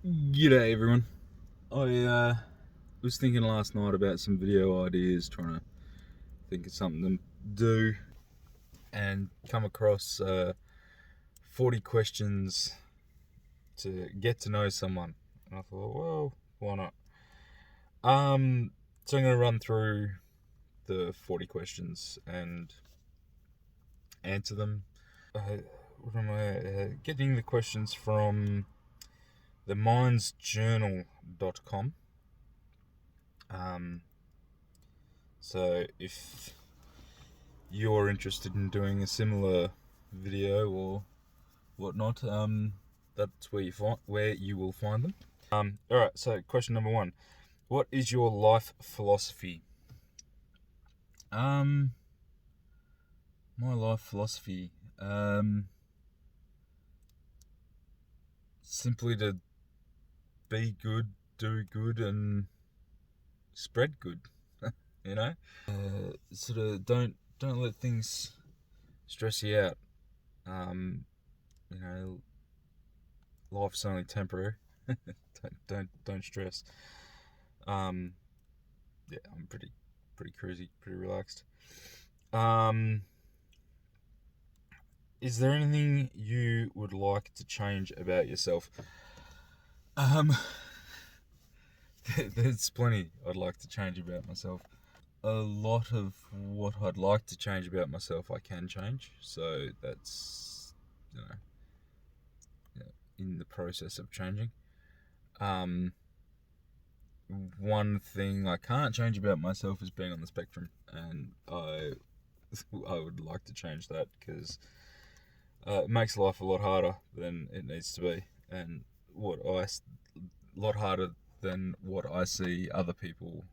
G'day everyone. I was thinking last night about some video ideas, trying to think of something to do, and come across 40 questions to get to know someone. And I thought, well, why not? So I'm going to run through the 40 questions and answer them. What am I getting the questions from themindsjournal.com. So if you're interested in doing a similar video or whatnot, that's where you will find them. All right. So question number 1: what is your life philosophy? My life philosophy, simply to be good, do good, and spread good. You know, sort of don't let things stress you out. You know, life's only temporary. don't stress. Yeah, I'm pretty cruisy, pretty relaxed. Is there anything you would like to change about yourself? There's plenty I'd like to change about myself. A lot of what I'd like to change about myself I can change, so that's, in the process of changing. One thing I can't change about myself is being on the spectrum, and I would like to change that, because it makes life a lot harder than it needs to be, and a lot harder than what I see other people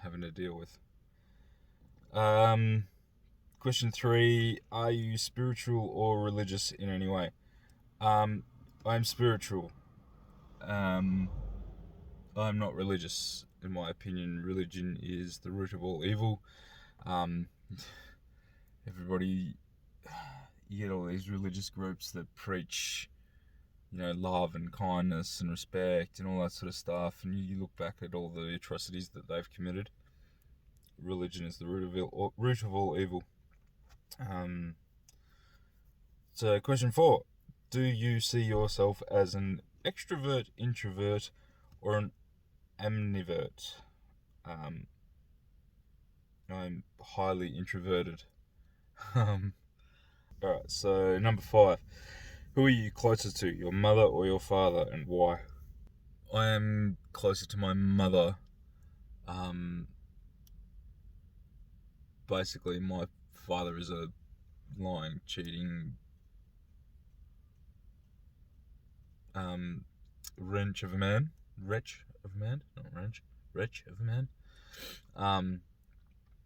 having to deal with. Question 3: are you spiritual or religious in any way? I'm spiritual. I'm not religious. In my opinion, religion is the root of all evil. Everybody, you get all these religious groups that preach, love and kindness and respect and all that sort of stuff, and you look back at all the atrocities that they've committed. Religion is the root of all evil. So question 4: do you see yourself as an extrovert, introvert, or an amnivert? I'm highly introverted. Alright, so number 5: who are you closer to, your mother or your father, and why? I am closer to my mother. Basically, my father is a lying, cheating, wretch of a man.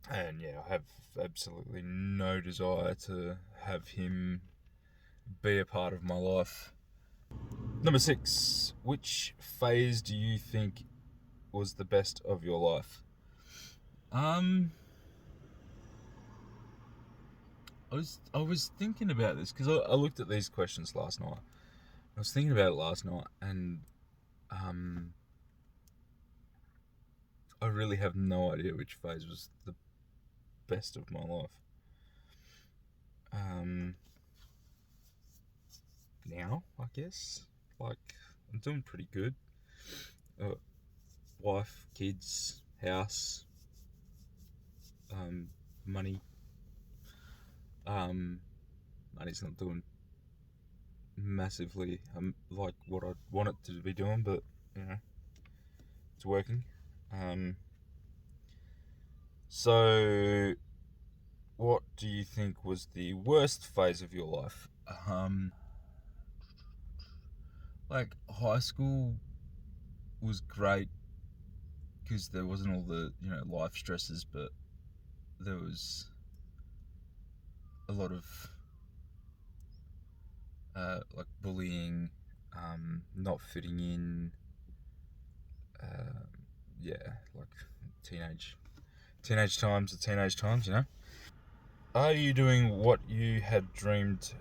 And yeah, I have absolutely no desire to have him be a part of my life. Number 6: which phase do you think was the best of your life? I was thinking about this, because I looked at these questions last night. I was thinking about it last night, and I really have no idea which phase was the best of my life. Now, I guess, like, I'm doing pretty good. Wife, kids, house, money. Money's not doing massively like what I want it to be doing, but it's working. So what do you think was the worst phase of your life? Like, high school was great because there wasn't all the life stresses, but there was a lot of like bullying, not fitting in, like teenage times, Are you doing what you had dreamed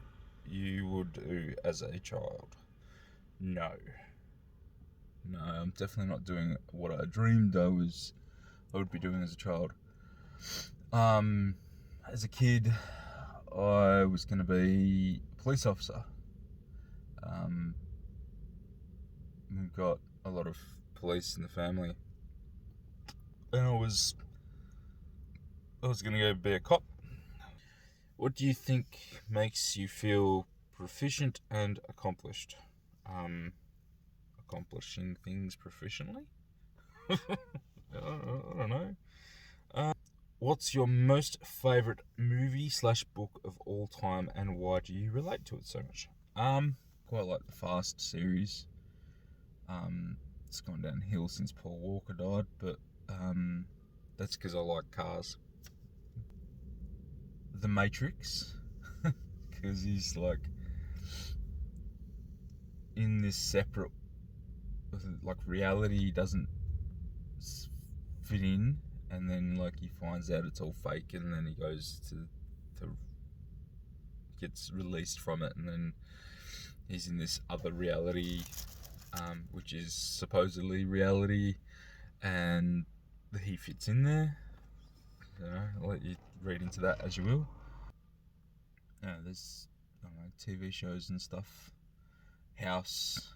you would do as a child? No. No, I'm definitely not doing what I dreamed I would be doing as a child. As a kid, I was going to be a police officer. We've got a lot of police in the family, and I was going to go be a cop. What do you think makes you feel proficient and accomplished? Accomplishing things proficiently? I don't know. What's your most favourite movie/book of all time, and why do you relate to it so much? Quite like the Fast series. It's gone downhill since Paul Walker died, but that's because I like cars. The Matrix, because he's like in this separate, like, reality doesn't fit in, and then like he finds out it's all fake, and then he goes to gets released from it, and then he's in this other reality, which is supposedly reality, and he fits in there. I'll let you read into that as you will. There's TV shows and stuff. House.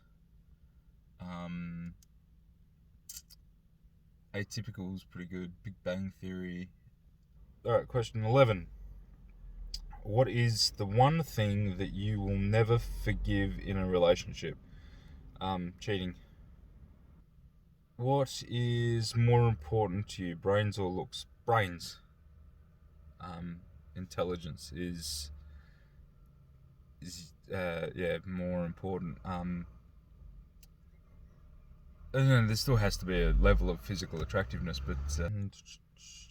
Atypical is pretty good. Big Bang Theory. Alright, question 11. What is the one thing that you will never forgive in a relationship? Cheating. What is more important to you, brains or looks? Brains. Intelligence is more important. There still has to be a level of physical attractiveness, but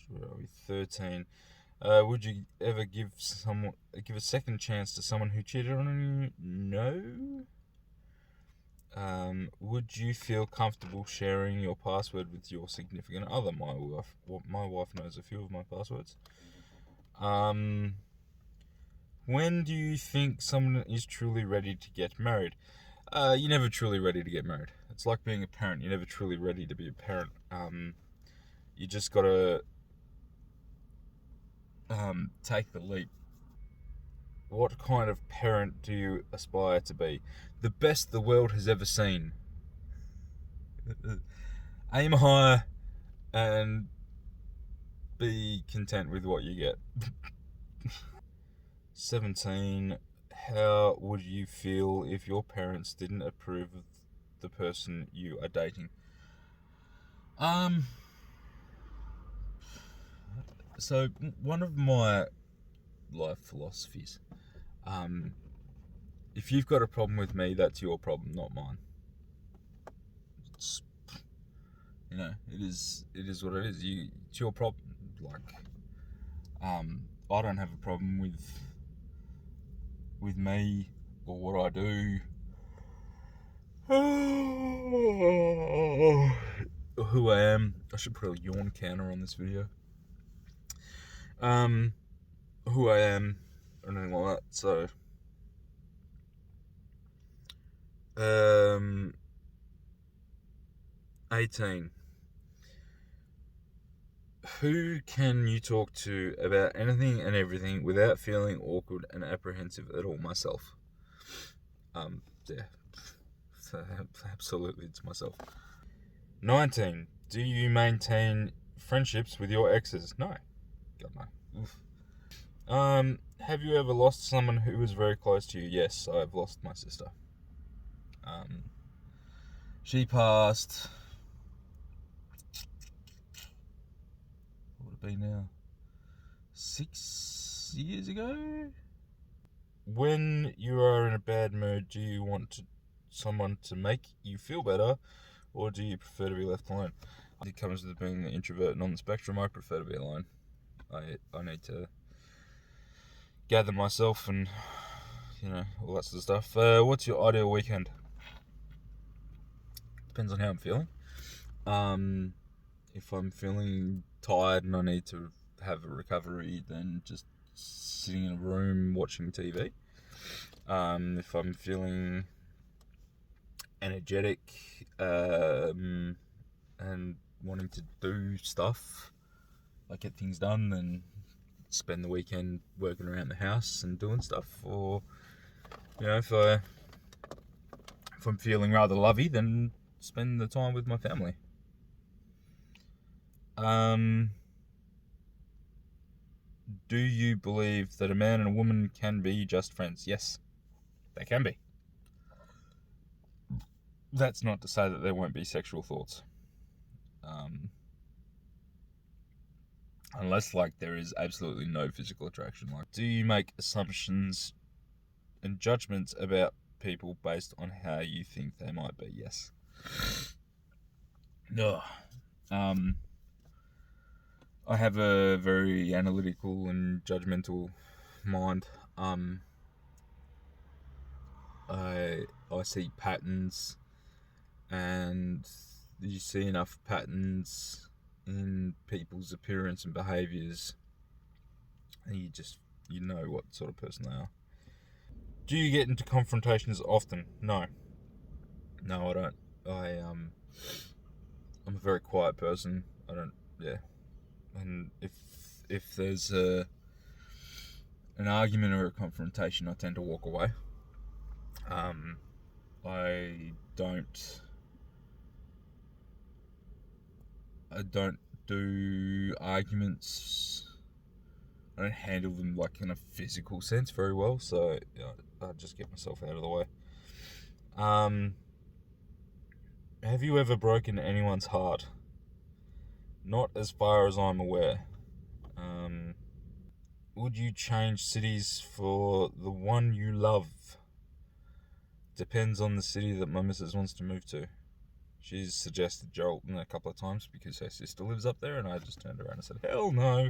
where are we? 13. Would you ever give a second chance to someone who cheated on you? No. Would you feel comfortable sharing your password with your significant other? My wife knows a few of my passwords. When do you think someone is truly ready to get married? You're never truly ready to get married. It's like being a parent. You're never truly ready to be a parent. You just gotta take the leap. What kind of parent do you aspire to be? The best the world has ever seen. Aim high and be content with what you get. 17. How would you feel if your parents didn't approve of the person you are dating? So one of my life philosophies, if you've got a problem with me, that's your problem, not mine. It is what it is. It's your problem. Like, I don't have a problem with me or what I do. Who I am. I should put a yawn counter on this video. Who I am, or anything like that. So, 18. Who can you talk to about anything and everything without feeling awkward and apprehensive at all? Myself. Yeah. Absolutely, it's myself. 19. Do you maintain friendships with your exes? No. God, no. Oof. Have you ever lost someone who was very close to you? Yes, I've lost my sister. She passed. What would it be now? 6 years ago? When you are in a bad mood, do you want someone to make you feel better, or do you prefer to be left alone? When it comes to being an introvert and on the spectrum, I prefer to be alone. I need to gather myself and, all that sort of stuff. What's your ideal weekend? Depends on how I'm feeling. If I'm feeling tired and I need to have a recovery, then just sitting in a room watching TV. If I'm feeling energetic, and wanting to do stuff, like get things done, and spend the weekend working around the house and doing stuff. Or, if I'm feeling rather lovey, then spend the time with my family. Do you believe that a man and a woman can be just friends? Yes, they can be. That's not to say that there won't be sexual thoughts. Unless, there is absolutely no physical attraction. Do you make assumptions and judgments about people based on how you think they might be? Yes. No. I have a very analytical and judgmental mind. I see patterns, and you see enough patterns in people's appearance and behaviours, and you know what sort of person they are. Do you get into confrontations often? No, I don't. I'm a very quiet person. I don't. Yeah, and if there's an argument or a confrontation, I tend to walk away. I don't do arguments. I don't handle them in a physical sense very well, so I just get myself out of the way. Have you ever broken anyone's heart? Not as far as I'm aware. Would you change cities for the one you love? Depends on the city that my missus wants to move to. She's suggested Geraldton a couple of times because her sister lives up there, and I just turned around and said, hell no.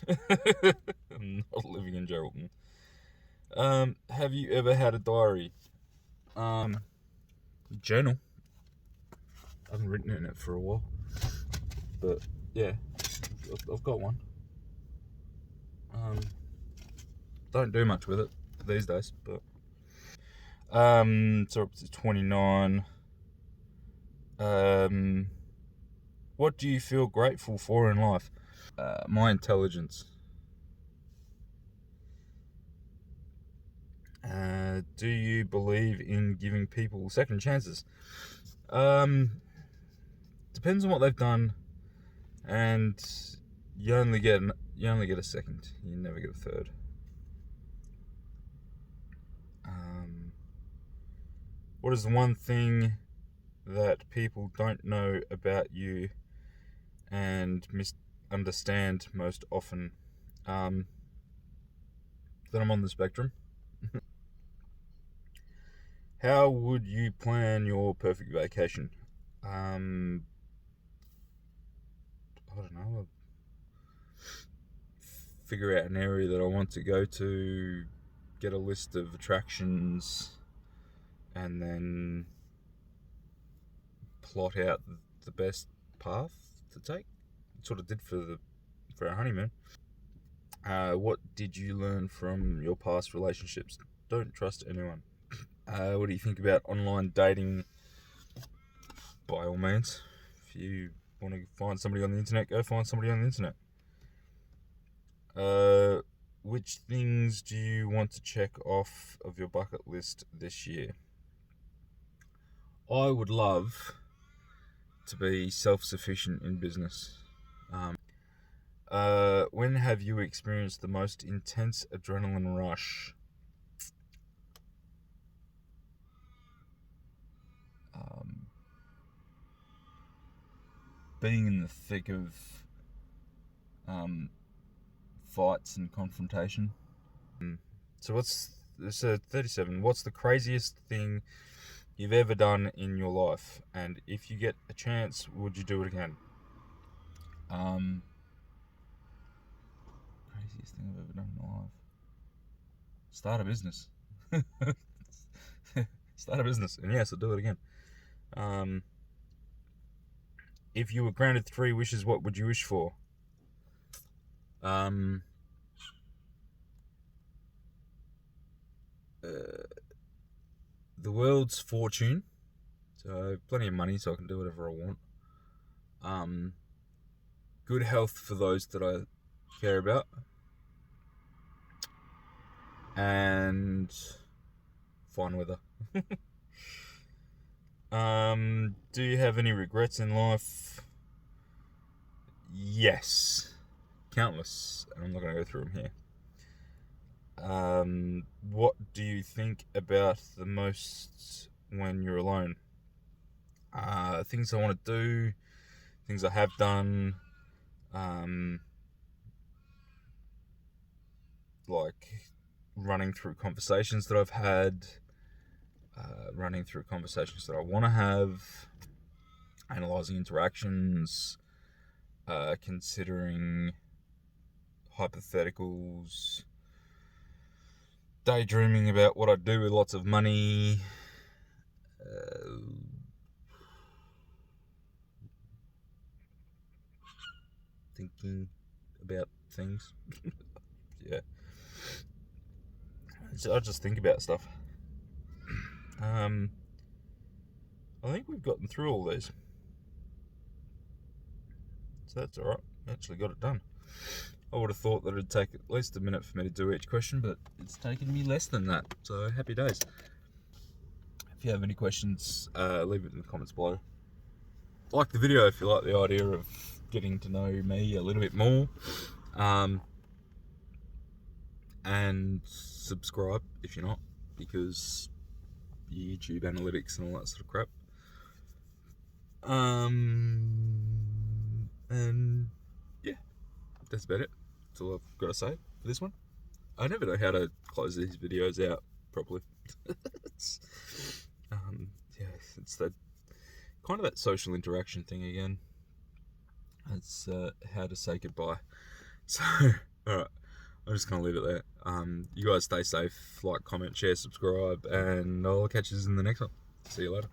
I'm not living in Geraldton. Have you ever had a diary? Journal. I haven't written in it for a while. But, yeah, I've got one. Don't do much with it these days, but... So up to 29. What do you feel grateful for in life? My intelligence. Do you believe in giving people second chances? Depends on what they've done, and you only get a second. You never get a third. What is the one thing that people don't know about you and misunderstand most often? That I'm on the spectrum. How would you plan your perfect vacation? I don't know. Figure out an area that I want to go to, get a list of attractions, and then plot out the best path to take. Sort of did for our honeymoon. What did you learn from your past relationships? Don't trust anyone. What do you think about online dating? By all means, if you want to find somebody on the internet, go find somebody on the internet. Which things do you want to check off of your bucket list this year? I would love to be self-sufficient in business. When have you experienced the most intense adrenaline rush? Being in the thick of fights and confrontation. So it's 37. What's the craziest thing you've ever done in your life? And if you get a chance, would you do it again? Craziest thing I've ever done in my life. Start a business. Start a business. And yes, I'll do it again. If you were granted 3 wishes, what would you wish for? The world's fortune. So plenty of money, so I can do whatever I want. Good health for those that I care about, and fine weather. Do you have any regrets in life? Yes, countless, and I'm not going to go through them here. What do you think about the most when you're alone? Things I want to do, things I have done, like running through conversations that I've had, running through conversations that I want to have, analysing interactions, considering hypotheticals, daydreaming about what I'd do with lots of money, thinking about things. Yeah. So I just think about stuff. I think we've gotten through all these. So that's alright. Actually got it done. I would have thought that it'd take at least a minute for me to do each question, but it's taken me less than that. So happy days. If you have any questions, leave it in the comments below. Like the video if you like the idea of getting to know me a little bit more. And subscribe if you're not, because YouTube analytics and all that sort of crap. And yeah, that's about it. That's all I've got to say for this one. I never know how to close these videos out properly. Yeah, it's that kind of that social interaction thing again. It's how to say goodbye. So, alright, I'm just going to leave it there. You guys stay safe, like, comment, share, subscribe, and I'll catch you in the next one. See you later.